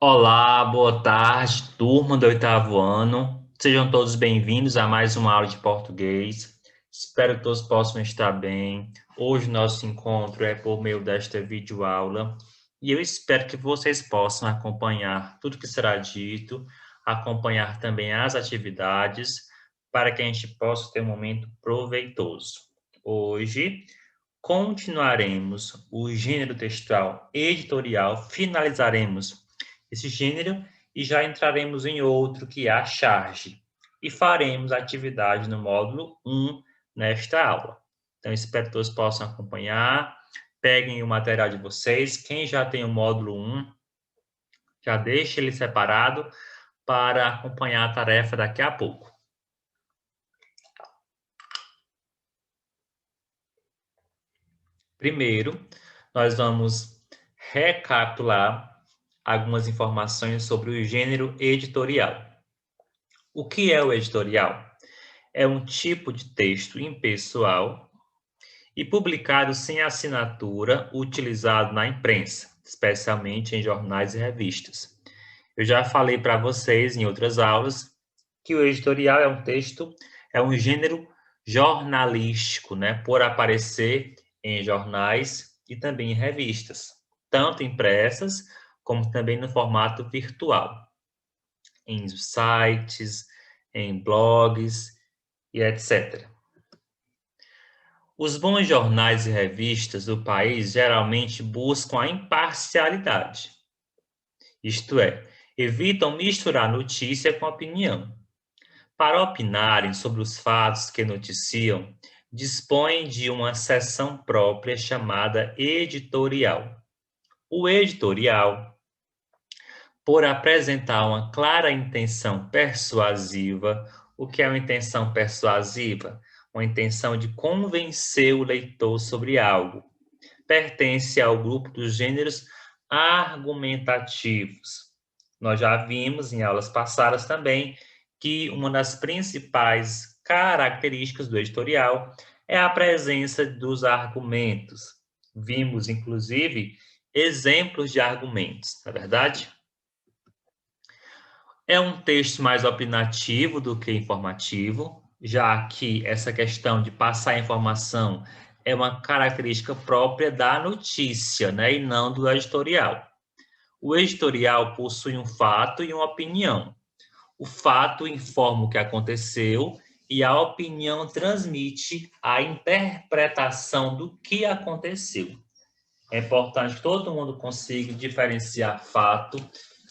Olá, boa tarde, turma do oitavo ano. Sejam todos bem-vindos a mais uma aula de português. Espero que todos possam estar bem. Hoje nosso encontro é por meio desta videoaula e eu espero que vocês possam acompanhar tudo que será dito, acompanhar também as atividades, para que a gente possa ter um momento proveitoso. Hoje continuaremos o gênero textual editorial, finalizaremos esse gênero e já entraremos em outro que é a charge. E faremos atividade no módulo 1 nesta aula. Então, espero que todos possam acompanhar. Peguem o material de vocês. Quem já tem o módulo 1, já deixe ele separado para acompanhar a tarefa daqui a pouco. Primeiro, nós vamos recapitular algumas informações sobre o gênero editorial. O que é o editorial? É um tipo de texto impessoal e publicado sem assinatura, utilizado na imprensa, especialmente em jornais e revistas. Eu já falei para vocês em outras aulas que o editorial é um texto, é um gênero jornalístico, né, por aparecer em jornais e também em revistas, tanto impressas como também no formato virtual, em sites, em blogs e etc. Os bons jornais e revistas do país geralmente buscam a imparcialidade, isto é, evitam misturar notícia com opinião. Para opinarem sobre os fatos que noticiam, dispõem de uma seção própria chamada editorial. O editorial, por apresentar uma clara intenção persuasiva. O que é uma intenção persuasiva? Uma intenção de convencer o leitor sobre algo. Pertence ao grupo dos gêneros argumentativos. Nós já vimos em aulas passadas também que uma das principais características do editorial é a presença dos argumentos. Vimos, inclusive, exemplos de argumentos, não é verdade? É um texto mais opinativo do que informativo, já que essa questão de passar informação é uma característica própria da notícia, né, e não do editorial. O editorial possui um fato e uma opinião. O fato informa o que aconteceu e a opinião transmite a interpretação do que aconteceu. É importante que todo mundo consiga diferenciar fato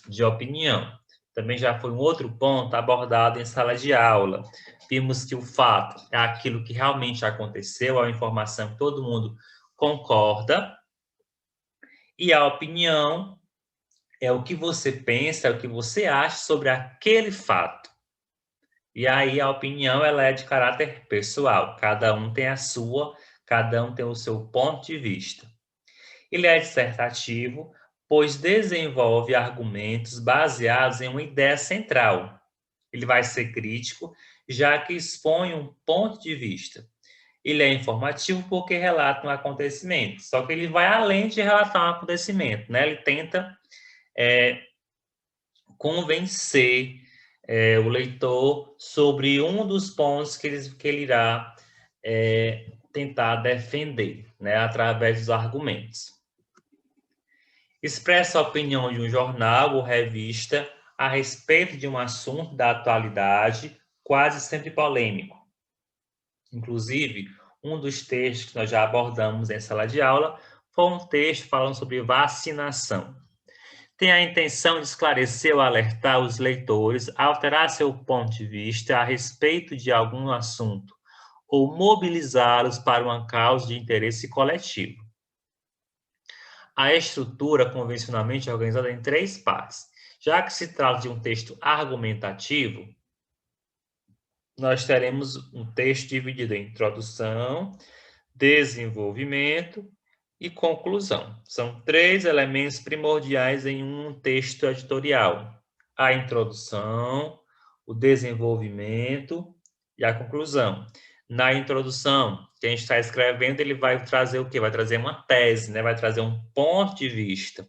de opinião. Também já foi um outro ponto abordado em sala de aula. Vimos que o fato é aquilo que realmente aconteceu, é uma informação que todo mundo concorda, e a opinião é o que você pensa, é o que você acha sobre aquele fato. E aí a opinião ela é de caráter pessoal, cada um tem a sua, cada um tem o seu ponto de vista. Ele é dissertativo, pois desenvolve argumentos baseados em uma ideia central. Ele vai ser crítico, já que expõe um ponto de vista. Ele é informativo porque relata um acontecimento, só que ele vai além de relatar um acontecimento, né? Ele tenta convencer o leitor sobre um dos pontos que ele irá tentar defender, né? Através dos argumentos. Expressa a opinião de um jornal ou revista a respeito de um assunto da atualidade, quase sempre polêmico. Inclusive, um dos textos que nós já abordamos em sala de aula foi um texto falando sobre vacinação. Tem a intenção de esclarecer ou alertar os leitores, alterar seu ponto de vista a respeito de algum assunto, ou mobilizá-los para uma causa de interesse coletivo. A estrutura convencionalmente é organizada em 3 partes. Já que se trata de um texto argumentativo, nós teremos um texto dividido em introdução, desenvolvimento e conclusão. São 3 elementos primordiais em um texto editorial: a introdução, o desenvolvimento e a conclusão. Na introdução, que a gente está escrevendo, ele vai trazer o quê? Vai trazer uma tese, né? Vai trazer um ponto de vista.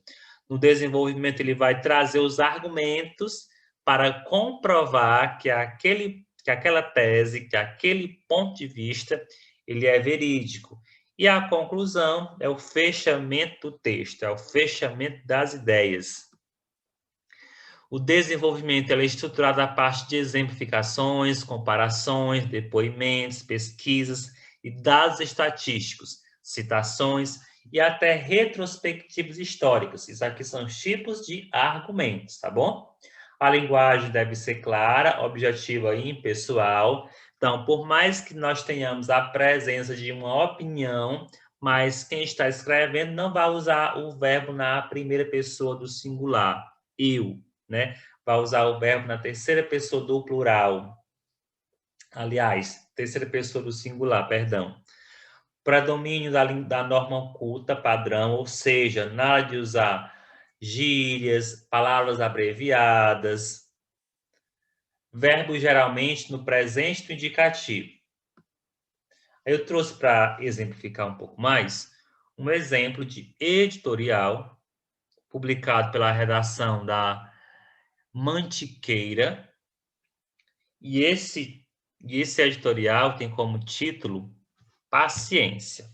No desenvolvimento, ele vai trazer os argumentos para comprovar que aquela tese, que aquele ponto de vista, ele é verídico. E a conclusão é o fechamento do texto, é o fechamento das ideias. O desenvolvimento é estruturado a partir de exemplificações, comparações, depoimentos, pesquisas e dados estatísticos, citações e até retrospectivas históricas. Isso aqui são os tipos de argumentos, tá bom? A linguagem deve ser clara, objetiva e impessoal. Então, por mais que nós tenhamos a presença de uma opinião, mas quem está escrevendo não vai usar o verbo na primeira pessoa do singular, eu, né? Vai usar o verbo na terceira pessoa do plural. Aliás, terceira pessoa do singular, perdão. Predomínio da norma oculta padrão, ou seja, nada de usar gírias, palavras abreviadas, verbos geralmente no presente do indicativo. Eu trouxe para exemplificar um pouco mais, um exemplo de editorial publicado pela redação da Mantiqueira, e esse editorial tem como título Paciência.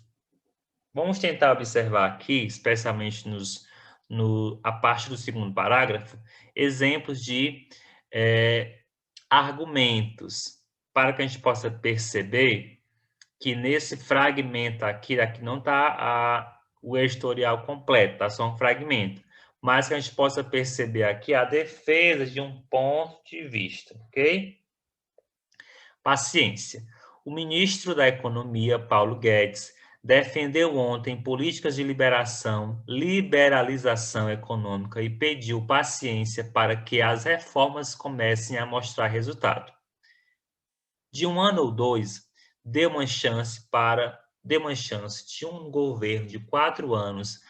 Vamos tentar observar aqui, especialmente a parte do segundo parágrafo, exemplos de argumentos, para que a gente possa perceber que nesse fragmento aqui não está o editorial completo, está só um fragmento, mas que a gente possa perceber aqui a defesa de um ponto de vista, ok? Paciência. O ministro da Economia, Paulo Guedes, defendeu ontem políticas de liberalização econômica e pediu paciência para que as reformas comecem a mostrar resultado. De um ano ou dois, deu uma chance de um governo de 4 anos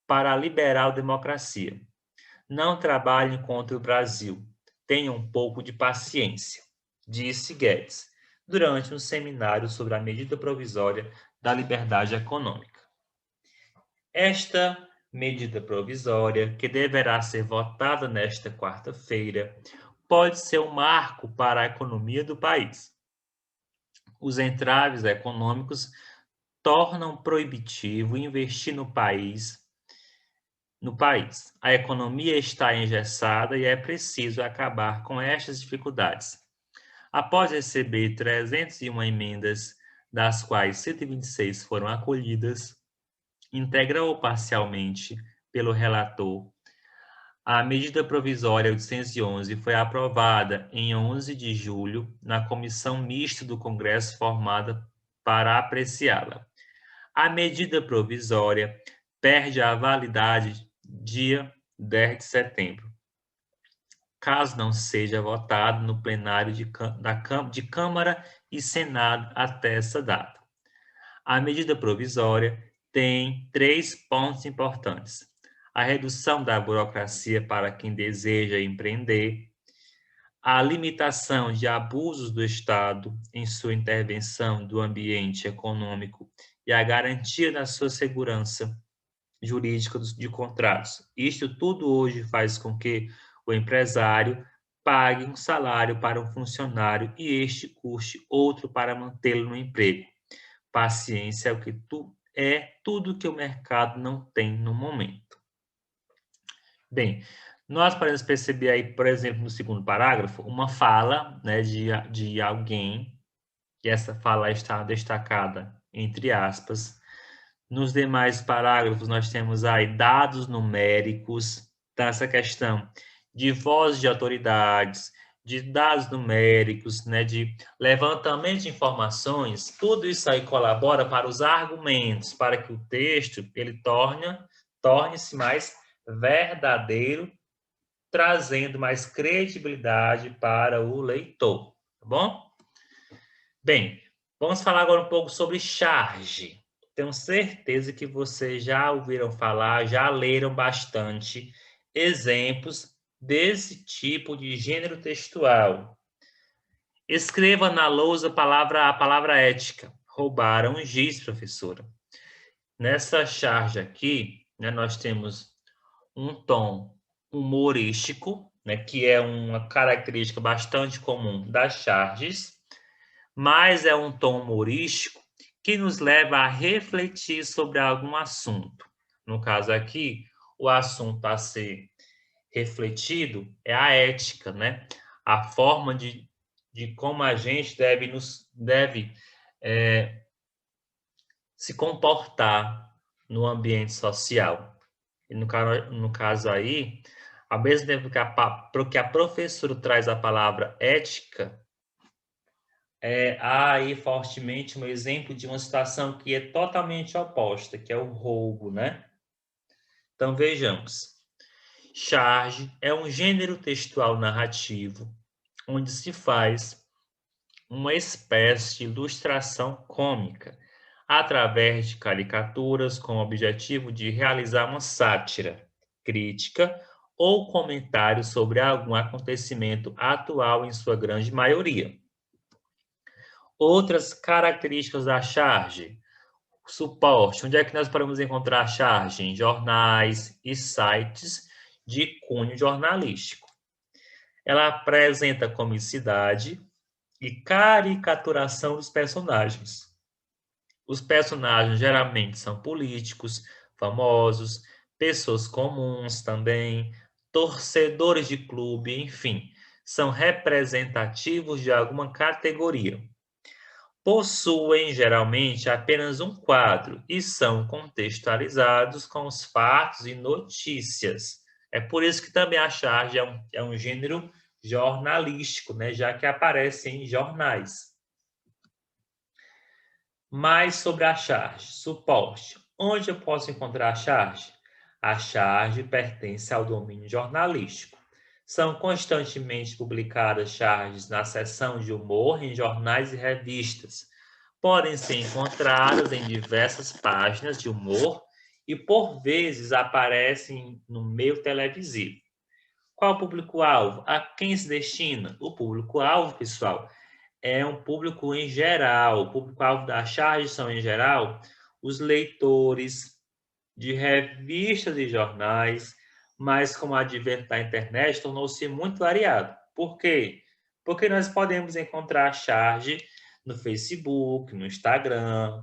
para a liberal democracia. Não trabalhem contra o Brasil. Tenham um pouco de paciência, disse Guedes, durante um seminário sobre a medida provisória da liberdade econômica. Esta medida provisória, que deverá ser votada nesta quarta-feira, pode ser um marco para a economia do país. Os entraves econômicos tornam proibitivo investir no país. A economia está engessada e é preciso acabar com estas dificuldades. Após receber 301 emendas, das quais 126 foram acolhidas, íntegra ou parcialmente, pelo relator, a medida provisória 811 foi aprovada em 11 de julho na comissão mista do Congresso formada para apreciá-la. A medida provisória perde a validade dia 10 de setembro, caso não seja votado no plenário de Câmara e Senado até essa data. A medida provisória tem 3 pontos importantes: a redução da burocracia para quem deseja empreender, a limitação de abusos do Estado em sua intervenção do ambiente econômico e a garantia da sua segurança jurídica de contratos. Isto tudo hoje faz com que o empresário pague um salário para um funcionário e este custe outro para mantê-lo no emprego. Paciência é tudo que o mercado não tem no momento. Bem, nós podemos perceber aí, por exemplo, no segundo parágrafo, uma fala, né, de alguém, e essa fala está destacada entre aspas. Nos demais parágrafos, nós temos aí dados numéricos, tá? Essa questão de voz de autoridades, de dados numéricos, né, de levantamento de informações, tudo isso aí colabora para os argumentos, para que o texto ele torne-se mais verdadeiro, trazendo mais credibilidade para o leitor, tá bom? Bem, vamos falar agora um pouco sobre charge. Tenho certeza que vocês já ouviram falar, já leram bastante exemplos desse tipo de gênero textual. Escreva na lousa a palavra ética. Roubaram giz, professora. Nessa charge aqui, né, nós temos um tom humorístico, né, que é uma característica bastante comum das charges, mas é um tom humorístico que nos leva a refletir sobre algum assunto. No caso aqui, o assunto a ser refletido é a ética, né? A forma de como a gente deve se comportar no ambiente social. E no caso aí, ao mesmo tempo que a professora traz a palavra ética, há aí fortemente um exemplo de uma situação que é totalmente oposta, que é o roubo, né? Então vejamos. Charge é um gênero textual narrativo onde se faz uma espécie de ilustração cômica através de caricaturas com o objetivo de realizar uma sátira, crítica ou comentário sobre algum acontecimento atual em sua grande maioria. Outras características da charge. Suporte. Onde é que nós podemos encontrar a charge? Em jornais e sites de cunho jornalístico. Ela apresenta comicidade e caricaturação dos personagens. Os personagens geralmente são políticos, famosos, pessoas comuns também, torcedores de clube, enfim, são representativos de alguma categoria. Possuem geralmente apenas um quadro e são contextualizados com os fatos e notícias. É por isso que também a charge é um gênero jornalístico, né? Já que aparece em jornais. Mais sobre a charge. Suporte. Onde eu posso encontrar a charge? A charge pertence ao domínio jornalístico. São constantemente publicadas charges na seção de humor em jornais e revistas. Podem ser encontradas em diversas páginas de humor e, por vezes, aparecem no meio televisivo. Qual o público-alvo? A quem se destina? O público-alvo, pessoal, é um público em geral. O público-alvo da charge são, em geral, os leitores de revistas e jornais, mas com o advento da internet tornou-se muito variado. Por quê? Porque nós podemos encontrar a charge no Facebook, no Instagram,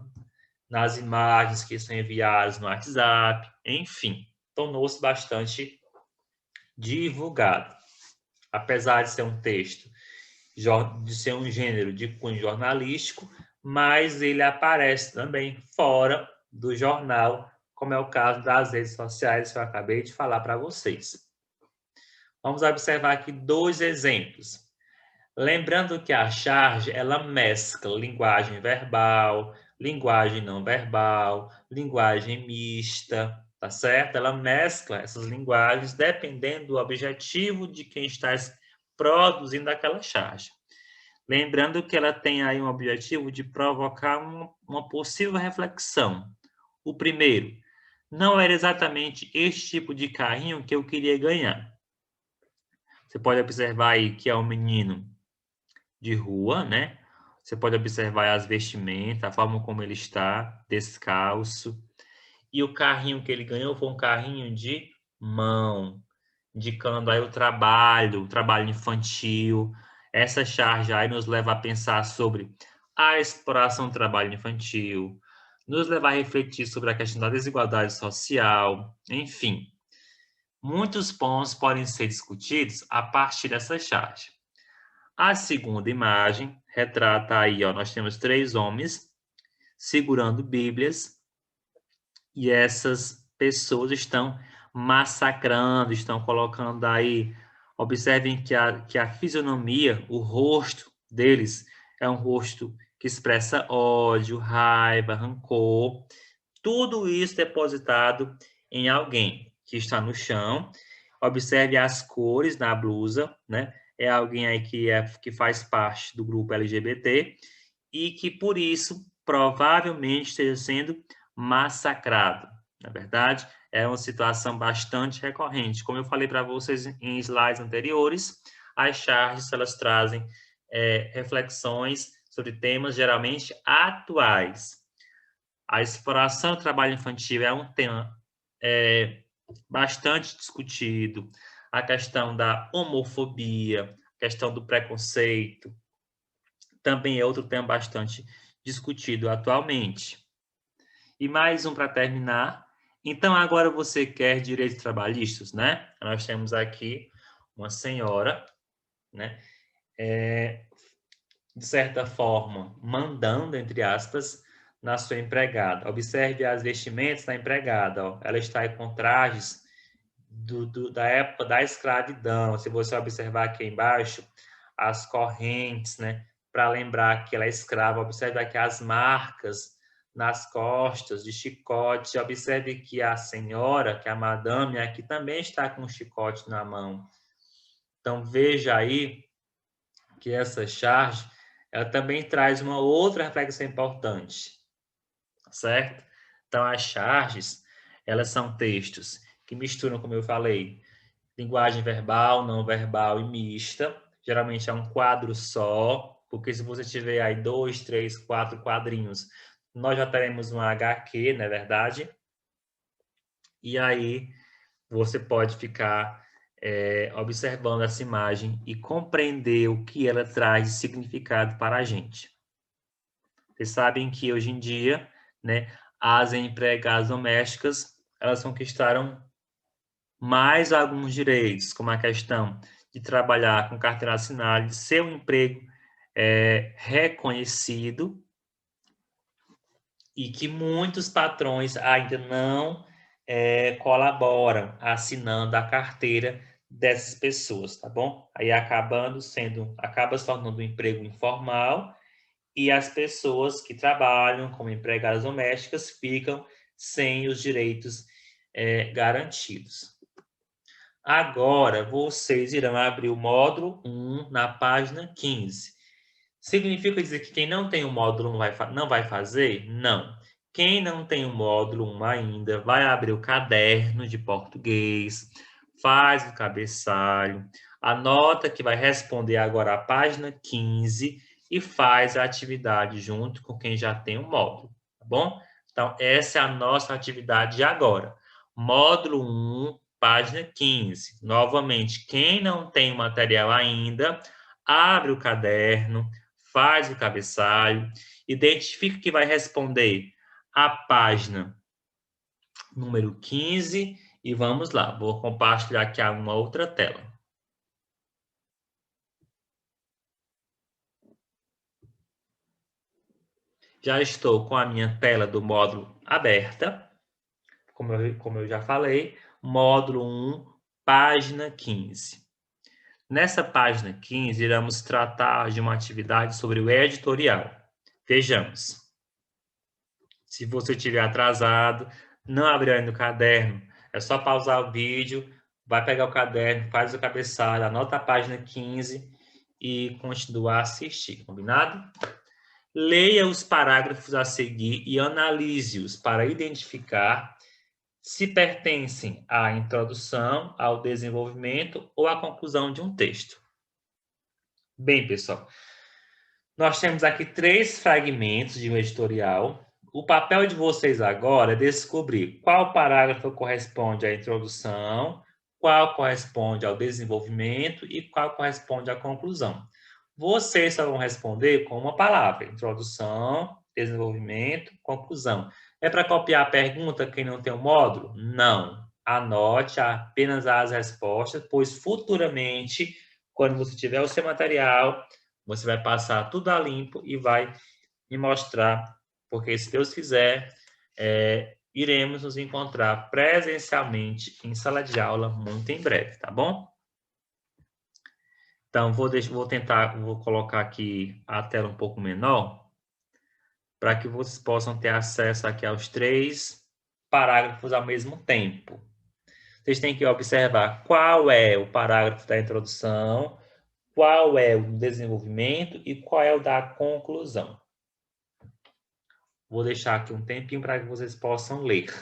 nas imagens que são enviadas no WhatsApp, enfim, tornou-se bastante divulgado. Apesar de ser um texto, de ser um gênero de cunho jornalístico, mas ele aparece também fora do jornal, como é o caso das redes sociais que eu acabei de falar para vocês. Vamos observar aqui dois exemplos. Lembrando que a charge, ela mescla linguagem verbal, linguagem não verbal, linguagem mista, tá certo? Ela mescla essas linguagens dependendo do objetivo de quem está produzindo aquela charge. Lembrando que ela tem aí um objetivo de provocar uma possível reflexão. O primeiro, não era exatamente este tipo de carrinho que eu queria ganhar. Você pode observar aí que é um menino de rua, né? Você pode observar as vestimentas, a forma como ele está, descalço. E o carrinho que ele ganhou foi um carrinho de mão, indicando aí o trabalho infantil. Essa charge aí nos leva a pensar sobre a exploração do trabalho infantil, nos leva a refletir sobre a questão da desigualdade social, enfim. Muitos pontos podem ser discutidos a partir dessa charge. A segunda imagem retrata aí, ó, nós temos 3 homens segurando bíblias e essas pessoas estão massacrando, estão colocando aí, observem que a fisionomia, o rosto deles é um rosto que expressa ódio, raiva, rancor, tudo isso depositado em alguém que está no chão. Observe as cores na blusa, né? É alguém aí que faz parte do grupo LGBT e que, por isso, provavelmente esteja sendo massacrado. Na verdade, é uma situação bastante recorrente. Como eu falei para vocês em slides anteriores, as charges elas trazem reflexões sobre temas geralmente atuais. A exploração do trabalho infantil é um tema bastante discutido, a questão da homofobia, a questão do preconceito, também é outro tema bastante discutido atualmente. E mais um para terminar. Então, agora você quer direitos trabalhistas, né? Nós temos aqui uma senhora, né? De certa forma, mandando, entre aspas, na sua empregada. Observe as vestimentas da empregada. Ó. Ela está aí com trajes da época da escravidão. Se você observar aqui embaixo, as correntes, né? Para lembrar que ela é escrava. Observe aqui as marcas nas costas de chicote. Observe que a senhora, que a madame, aqui também está com um chicote na mão. Então, veja aí que essa charge ela também traz uma outra reflexão importante, certo? Então, as charges, elas são textos que misturam, como eu falei, linguagem verbal, não verbal e mista. Geralmente é um quadro só, porque se você tiver aí 2, 3, 4 quadrinhos, nós já teremos um HQ, não é verdade? E aí você pode ficar observando essa imagem e compreender o que ela traz de significado para a gente. Vocês sabem que hoje em dia, né, as empregadas domésticas, elas conquistaram mais alguns direitos, como a questão de trabalhar com carteira assinada, de ser um emprego reconhecido e que muitos patrões ainda não colaboram assinando a carteira dessas pessoas, tá bom? Aí acaba se tornando um emprego informal e as pessoas que trabalham como empregadas domésticas ficam sem os direitos garantidos. Agora, vocês irão abrir o módulo 1 na página 15. Significa dizer que quem não tem o módulo 1 não vai fazer? Não. Quem não tem o módulo 1 ainda, vai abrir o caderno de português, faz o cabeçalho, anota que vai responder agora a página 15 e faz a atividade junto com quem já tem o módulo, tá bom? Então, essa é a nossa atividade de agora. Módulo 1, página 15. Novamente, quem não tem o material ainda, abre o caderno, faz o cabeçalho, identifica que vai responder a página número 15 e vamos lá. Vou compartilhar aqui uma outra tela. Já estou com a minha tela do módulo aberta, como eu já falei, módulo 1, página 15. Nessa página 15, iremos tratar de uma atividade sobre o editorial. Vejamos. Se você estiver atrasado, não abrir ainda o caderno, é só pausar o vídeo, vai pegar o caderno, faz o cabeçalho, anota a página 15 e continuar a assistir, combinado? Leia os parágrafos a seguir e analise-os para identificar se pertencem à introdução, ao desenvolvimento ou à conclusão de um texto. Bem, pessoal, nós temos aqui 3 fragmentos de um editorial. O papel de vocês agora é descobrir qual parágrafo corresponde à introdução, qual corresponde ao desenvolvimento e qual corresponde à conclusão. Vocês só vão responder com uma palavra: introdução, desenvolvimento, conclusão. É para copiar a pergunta quem não tem o módulo? Não. Anote apenas as respostas, pois futuramente, quando você tiver o seu material, você vai passar tudo a limpo e vai me mostrar, porque se Deus quiser, iremos nos encontrar presencialmente em sala de aula muito em breve, tá bom? Então, vou colocar aqui a tela um pouco menor, para que vocês possam ter acesso aqui aos 3 parágrafos ao mesmo tempo. Vocês têm que observar qual é o parágrafo da introdução, qual é o desenvolvimento e qual é o da conclusão. Vou deixar aqui um tempinho para que vocês possam ler.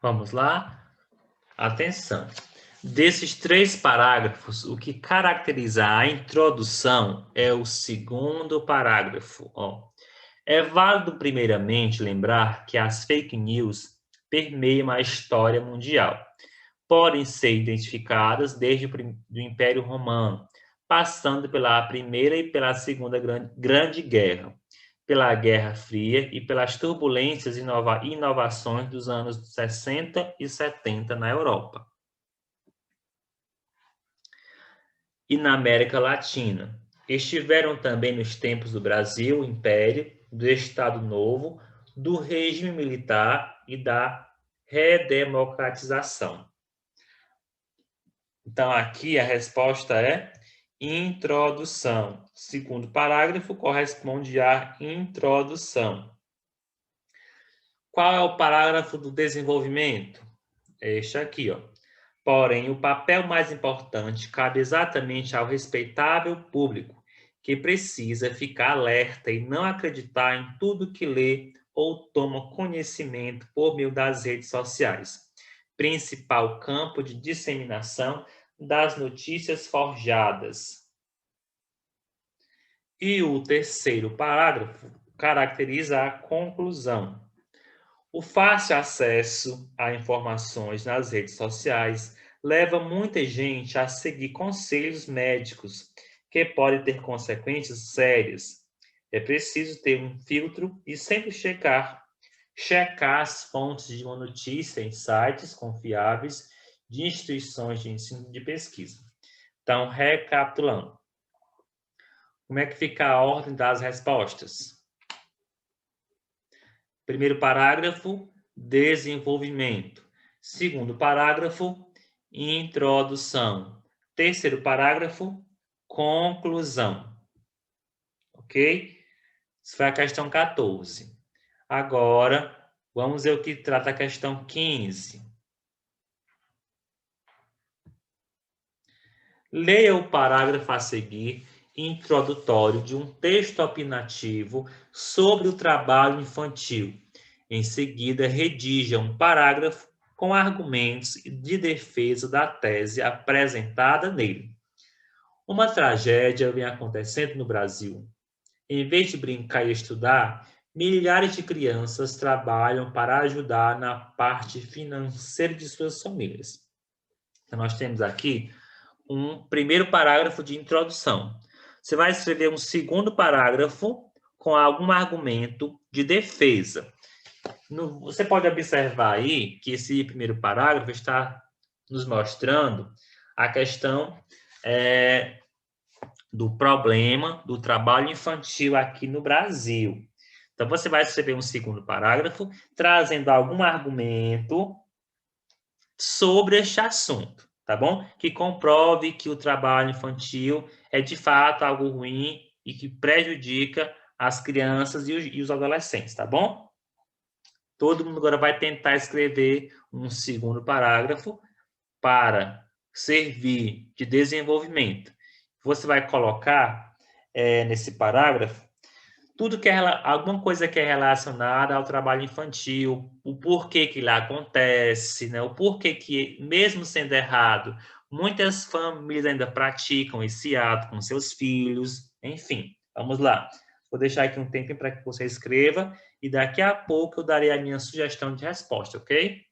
Vamos lá? Atenção. Desses 3 parágrafos, o que caracteriza a introdução é o segundo parágrafo. Ó. É válido, primeiramente, lembrar que as fake news permeiam a história mundial. Podem ser identificadas desde o Império Romano, passando pela Primeira e pela Segunda Grande Guerra, pela Guerra Fria e pelas turbulências e inovações dos anos 60 e 70 na Europa e na América Latina. Estiveram também nos tempos do Brasil, Império, do Estado Novo, do regime militar e da redemocratização. Então, aqui a resposta é introdução. Segundo parágrafo corresponde à introdução. Qual é o parágrafo do desenvolvimento? Este aqui, ó. Porém, o papel mais importante cabe exatamente ao respeitável público, que precisa ficar alerta e não acreditar em tudo que lê ou toma conhecimento por meio das redes sociais, principal campo de disseminação das notícias forjadas. E o terceiro parágrafo caracteriza a conclusão. O fácil acesso a informações nas redes sociais leva muita gente a seguir conselhos médicos que podem ter consequências sérias. É preciso ter um filtro e sempre checar as fontes de uma notícia em sites confiáveis de instituições de ensino e de pesquisa. Então, recapitulando, como é que fica a ordem das respostas? Primeiro parágrafo, desenvolvimento. Segundo parágrafo, introdução. Terceiro parágrafo, conclusão. Ok? Isso foi a questão 14. Agora, vamos ver o que trata a questão 15. Leia o parágrafo a seguir, introdutório de um texto opinativo sobre o trabalho infantil. Em seguida, redija um parágrafo com argumentos de defesa da tese apresentada nele. Uma tragédia vem acontecendo no Brasil. Em vez de brincar e estudar, milhares de crianças trabalham para ajudar na parte financeira de suas famílias. Então, nós temos aqui um primeiro parágrafo de introdução. Você vai escrever um segundo parágrafo com algum argumento de defesa. Você pode observar aí que esse primeiro parágrafo está nos mostrando a questão do problema do trabalho infantil aqui no Brasil. Então, você vai escrever um segundo parágrafo trazendo algum argumento sobre este assunto, tá bom? Que comprove que o trabalho infantil é de fato algo ruim e que prejudica as crianças e os adolescentes, tá bom? Todo mundo agora vai tentar escrever um segundo parágrafo para servir de desenvolvimento. Você vai colocar nesse parágrafo tudo que é alguma coisa que é relacionada ao trabalho infantil, o porquê que lá acontece, né? O porquê que, mesmo sendo errado, muitas famílias ainda praticam esse ato com seus filhos, enfim. Vamos lá. Vou deixar aqui um tempo para que você escreva e daqui a pouco eu darei a minha sugestão de resposta, ok?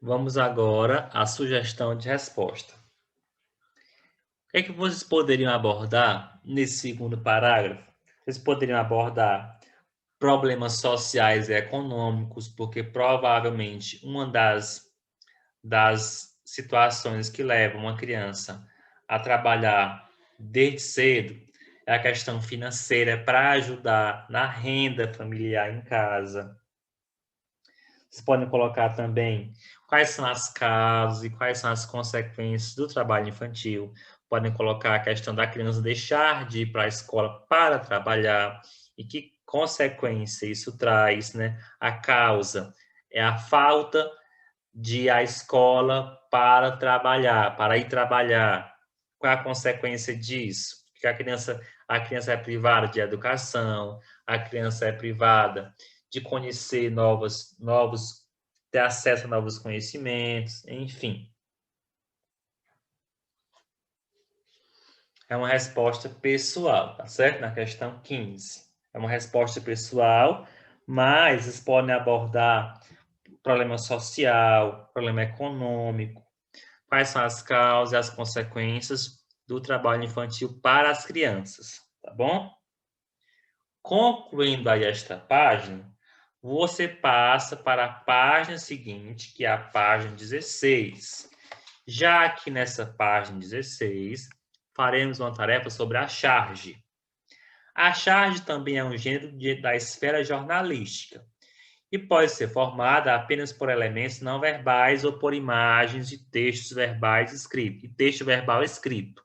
Vamos agora à sugestão de resposta. O que é que vocês poderiam abordar nesse segundo parágrafo? Vocês poderiam abordar problemas sociais e econômicos, porque provavelmente uma das situações que levam uma criança a trabalhar desde cedo é a questão financeira para ajudar na renda familiar em casa. Vocês podem colocar também quais são as causas e quais são as consequências do trabalho infantil. Podem colocar a questão da criança deixar de ir para a escola para trabalhar e que consequência isso traz, né? A causa é a falta de ir à escola para trabalhar, para ir trabalhar. Qual é a consequência disso? Que a criança é privada de educação, a criança é privada de conhecer ter acesso a novos conhecimentos, enfim. É uma resposta pessoal, tá certo? Na questão 15. É uma resposta pessoal, mas vocês podem abordar problema social, problema econômico, quais são as causas e as consequências do trabalho infantil para as crianças, tá bom? Concluindo aí esta página, você passa para a página seguinte, que é a página 16. Já que nessa página 16, faremos uma tarefa sobre a charge. A charge também é um gênero da esfera jornalística e pode ser formada apenas por elementos não verbais ou por imagens de textos verbais escritos, e texto verbal escrito.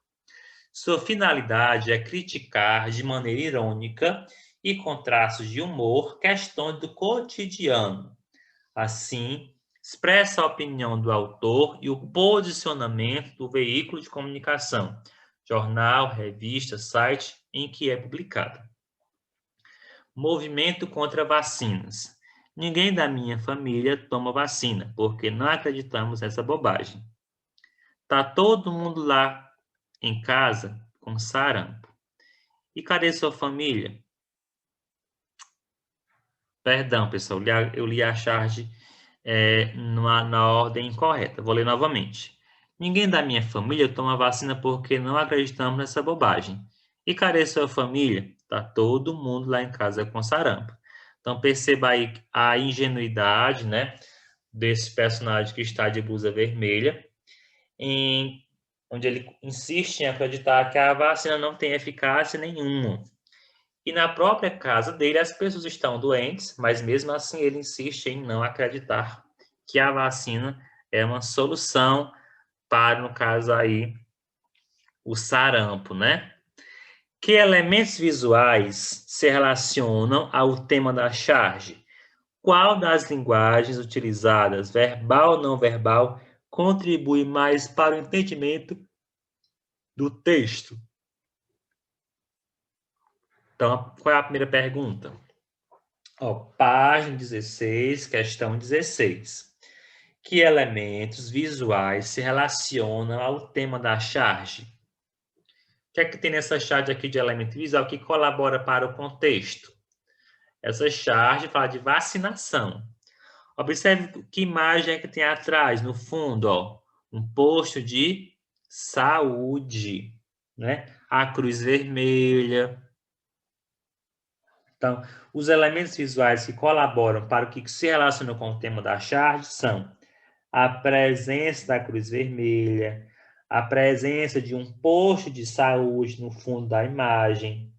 Sua finalidade é criticar de maneira irônica e com traços de humor questões do cotidiano. Assim, expressa a opinião do autor e o posicionamento do veículo de comunicação, jornal, revista, site em que é publicada. Movimento contra vacinas. Ninguém da minha família toma vacina, porque não acreditamos nessa bobagem. Tá todo mundo lá em casa com sarampo. E cadê sua família? Perdão, pessoal, eu li a charge na ordem incorreta. Vou ler novamente. Ninguém da minha família toma vacina porque não acreditamos nessa bobagem. E cadê sua família? Tá todo mundo lá em casa com sarampo. Então perceba aí a ingenuidade, né, desse personagem que está de blusa vermelha, onde ele insiste em acreditar que a vacina não tem eficácia nenhuma. E na própria casa dele as pessoas estão doentes, mas mesmo assim ele insiste em não acreditar que a vacina é uma solução para, no caso aí, o sarampo, né? Que elementos visuais se relacionam ao tema da charge? Qual das linguagens utilizadas, verbal ou não verbal, contribui mais para o entendimento do texto? Então, qual é a primeira pergunta? Página 16, questão 16. Que elementos visuais se relacionam ao tema da charge? O que é que tem nessa charge aqui de elemento visual que colabora para o contexto? Essa charge fala de vacinação. Observe que imagem é que tem atrás, no fundo, ó, um posto de saúde, né? A cruz vermelha. Então, os elementos visuais que colaboram para o que se relaciona com o tema da charge são a presença da cruz vermelha, a presença de um posto de saúde no fundo da imagem.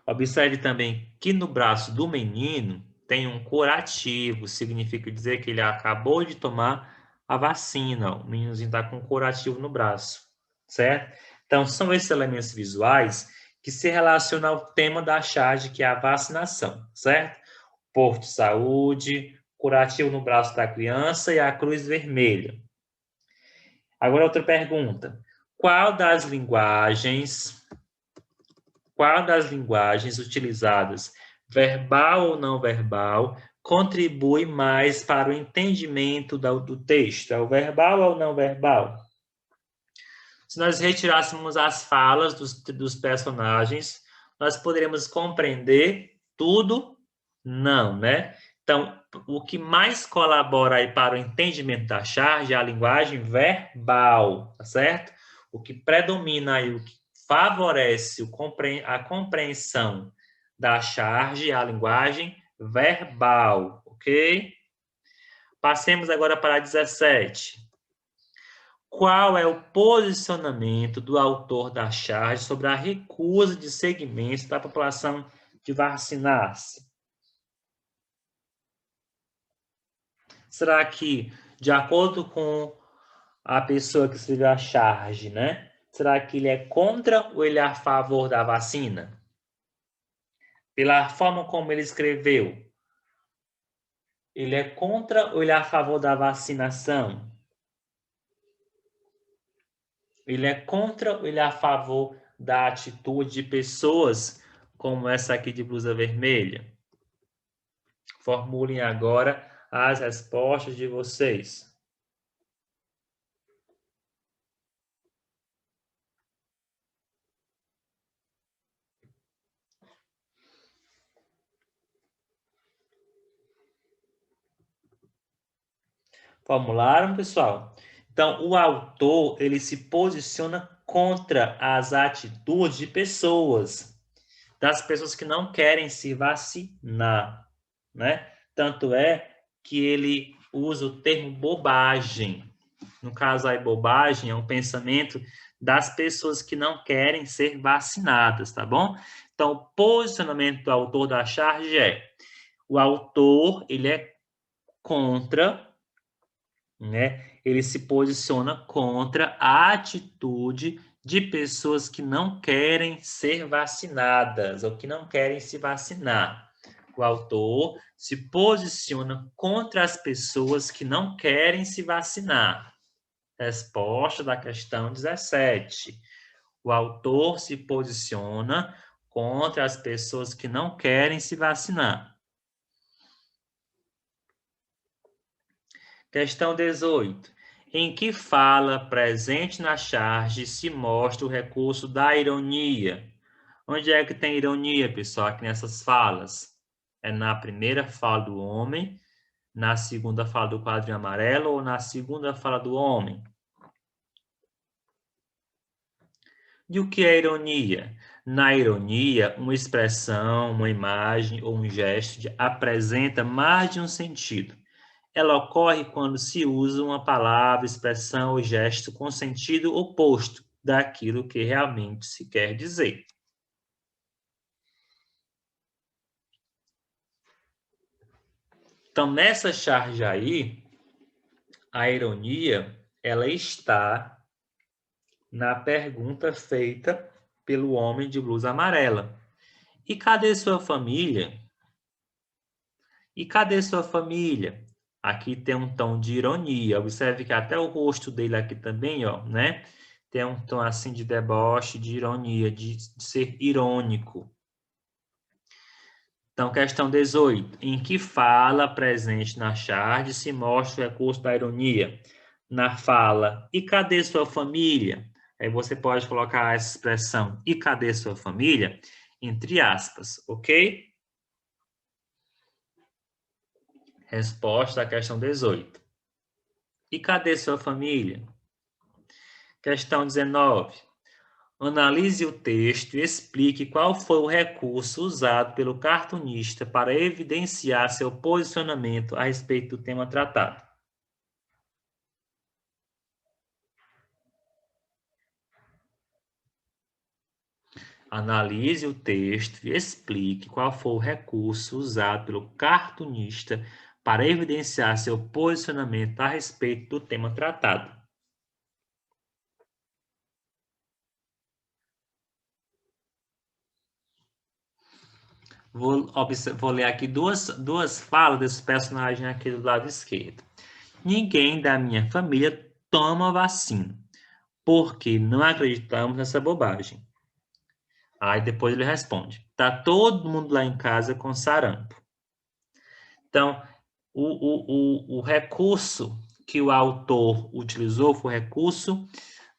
Observe também que no braço do menino tem um curativo, significa dizer que ele acabou de tomar a vacina. O meninozinho está com um curativo no braço, certo? Então, são esses elementos visuais que se relacionam ao tema da charge, que é a vacinação, certo? Posto de saúde, curativo no braço da criança e a cruz vermelha. Agora, outra pergunta. Qual das linguagens utilizadas, verbal ou não verbal, contribui mais para o entendimento do texto? É o verbal ou não verbal? Se nós retirássemos as falas dos personagens, nós poderíamos compreender tudo Não, né? Então, o que mais colabora aí para o entendimento da charge é a linguagem verbal, tá certo? O que predomina aí, o que favorece a compreensão da charge é a linguagem verbal, ok? Passemos agora para a 17. Qual é o posicionamento do autor da charge sobre a recusa de segmentos da população de vacinar-se? Será que, de acordo com a pessoa que escreveu a charge, né? Será que ele é contra ou ele é a favor da vacina? Pela forma como ele escreveu, ele é contra ou ele é a favor da vacinação? Ele é contra ou ele é a favor da atitude de pessoas como essa aqui de blusa vermelha? Formulem agora as respostas de vocês. Formularam, pessoal? Então, o autor, ele se posiciona contra as atitudes de pessoas, das pessoas que não querem se vacinar, né? Tanto é que ele usa o termo bobagem. No caso aí, bobagem é um pensamento das pessoas que não querem ser vacinadas, tá bom? Então, o posicionamento do autor da charge é: o autor, ele é contra, né? Ele se posiciona contra a atitude de pessoas que não querem ser vacinadas ou que não querem se vacinar. O autor se posiciona contra as pessoas que não querem se vacinar. Resposta da questão 17. O autor se posiciona contra as pessoas que não querem se vacinar. Questão 18. Em que fala presente na charge se mostra o recurso da ironia? Onde é que tem ironia, pessoal, aqui nessas falas? É na primeira fala do homem, na segunda fala do quadrinho amarelo ou na segunda fala do homem? E o que é ironia? Na ironia, uma expressão, uma imagem ou um gesto apresenta mais de um sentido. Ela ocorre quando se usa uma palavra, expressão ou gesto com sentido oposto daquilo que realmente se quer dizer. Então, nessa charge aí, a ironia, ela está na pergunta feita pelo homem de blusa amarela. E cadê sua família? E cadê sua família? Aqui tem um tom de ironia. Observe que até o rosto dele aqui também, ó, né? Tem um tom assim de deboche, de ironia, de ser irônico. Então, questão 18. Em que fala presente na charge se mostra o recurso da ironia? Na fala, e cadê sua família? Aí você pode colocar essa expressão, e cadê sua família? Entre aspas, ok? Resposta à questão 18. E cadê sua família? Questão 19. Analise o texto e explique qual foi o recurso usado pelo cartunista para evidenciar seu posicionamento a respeito do tema tratado. Analise o texto e explique qual foi o recurso usado pelo cartunista para evidenciar seu posicionamento a respeito do tema tratado. Vou ler aqui duas falas desse personagem aqui do lado esquerdo. Ninguém da minha família toma vacina, porque não acreditamos nessa bobagem. Aí depois ele responde: tá todo mundo lá em casa com sarampo. Então, o recurso que o autor utilizou foi o recurso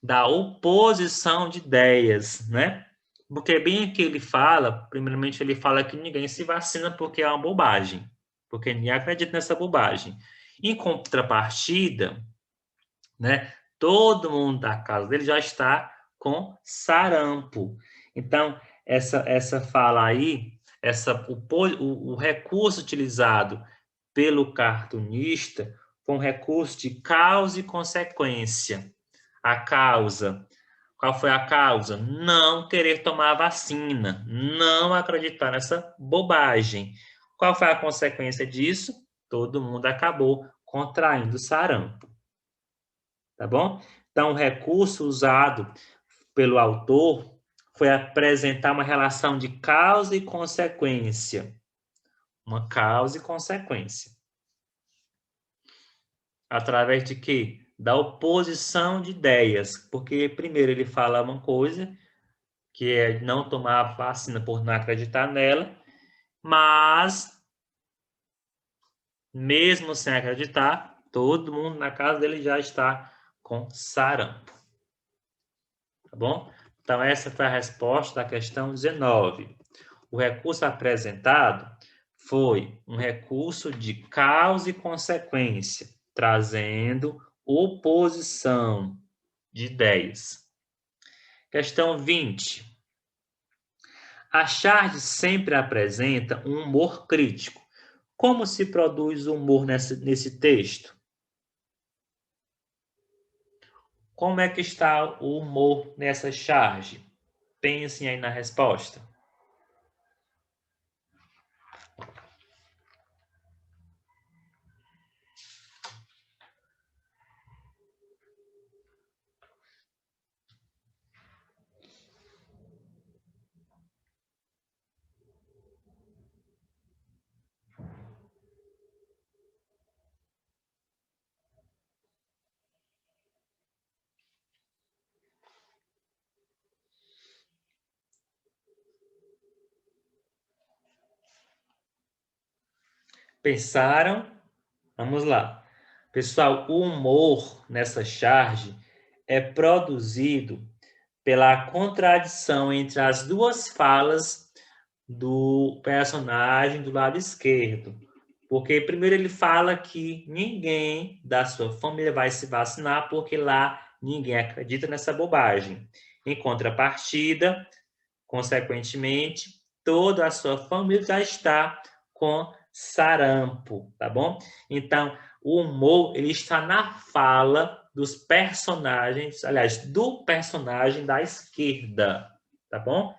da oposição de ideias, né? Porque bem que ele fala, primeiramente ele fala que ninguém se vacina porque é uma bobagem, porque ninguém acredita nessa bobagem. Em contrapartida, né, todo mundo da casa dele já está com sarampo. Então, essa fala aí, o recurso utilizado pelo cartunista foi um recurso de causa e consequência. A causa. Qual foi a causa? Não querer tomar a vacina, não acreditar nessa bobagem. Qual foi a consequência disso? Todo mundo acabou contraindo sarampo, tá bom? Então, o recurso usado pelo autor foi apresentar uma relação de causa e consequência. Uma causa e consequência. Através de quê? Da oposição de ideias. Porque, primeiro, ele fala uma coisa, que é não tomar a vacina por não acreditar nela, mas, mesmo sem acreditar, todo mundo na casa dele já está com sarampo. Tá bom? Então, essa foi a resposta da questão 19. O recurso apresentado foi um recurso de causa e consequência, trazendo oposição de ideias. Questão 20. A charge sempre apresenta um humor crítico. Como se produz o humor nesse texto? Como é que está o humor nessa charge? Pensem aí na resposta. Pensaram? Vamos lá. Pessoal, o humor nessa charge é produzido pela contradição entre as duas falas do personagem do lado esquerdo. Porque primeiro ele fala que ninguém da sua família vai se vacinar porque lá ninguém acredita nessa bobagem. Em contrapartida, consequentemente, toda a sua família já está com sarampo, tá bom? Então, o humor, ele está na fala dos personagens, aliás, do personagem da esquerda, tá bom?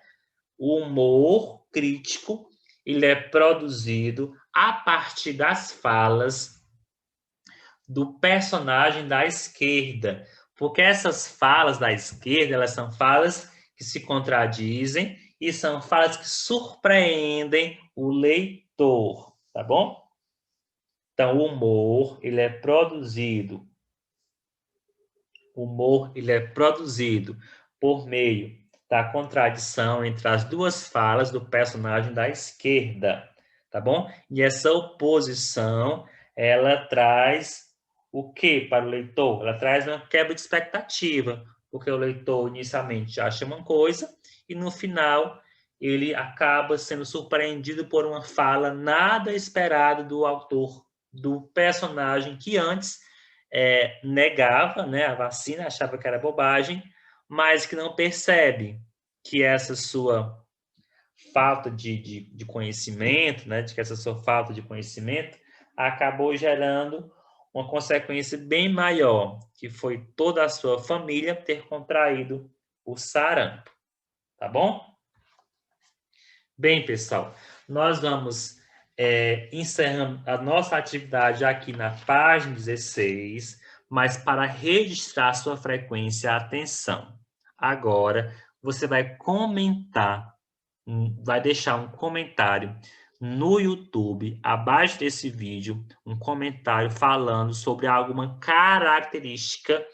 O humor crítico, ele é produzido a partir das falas do personagem da esquerda, porque essas falas da esquerda, elas são falas que se contradizem e são falas que surpreendem o leitor, tá bom? Então, o humor, ele é produzido por meio da contradição entre as duas falas do personagem da esquerda, tá bom? E essa oposição, ela traz o que para o leitor? Ela traz uma quebra de expectativa, porque o leitor inicialmente acha uma coisa e no final ele acaba sendo surpreendido por uma fala nada esperada do autor, do personagem que antes negava, né, a vacina, achava que era bobagem, mas que não percebe que essa sua falta de conhecimento, né, de que essa sua falta de conhecimento acabou gerando uma consequência bem maior, que foi toda a sua família ter contraído o sarampo, tá bom? Bem, pessoal, nós vamos encerrando a nossa atividade aqui na página 16, mas para registrar sua frequência, atenção. Agora, você vai comentar, vai deixar um comentário no YouTube, abaixo desse vídeo, um comentário falando sobre alguma característica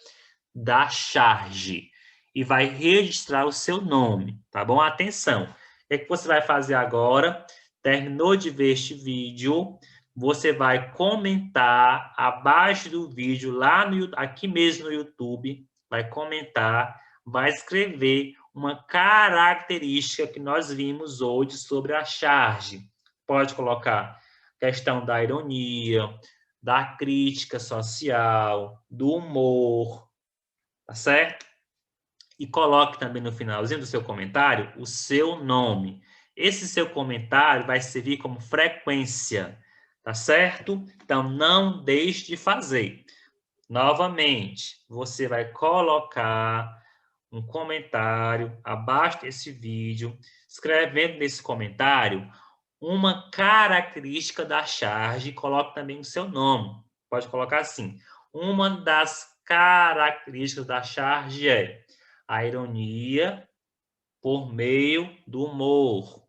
da charge e vai registrar o seu nome, tá bom? Atenção! O que você vai fazer agora? Terminou de ver este vídeo, você vai comentar abaixo do vídeo, aqui mesmo no YouTube, vai comentar, vai escrever uma característica que nós vimos hoje sobre a charge. Pode colocar questão da ironia, da crítica social, do humor, tá certo? E coloque também no finalzinho do seu comentário o seu nome. Esse seu comentário vai servir como frequência, tá certo? Então, não deixe de fazer. Novamente, você vai colocar um comentário abaixo desse vídeo, escrevendo nesse comentário uma característica da charge, coloque também o seu nome. Pode colocar assim: uma das características da charge é a ironia por meio do humor.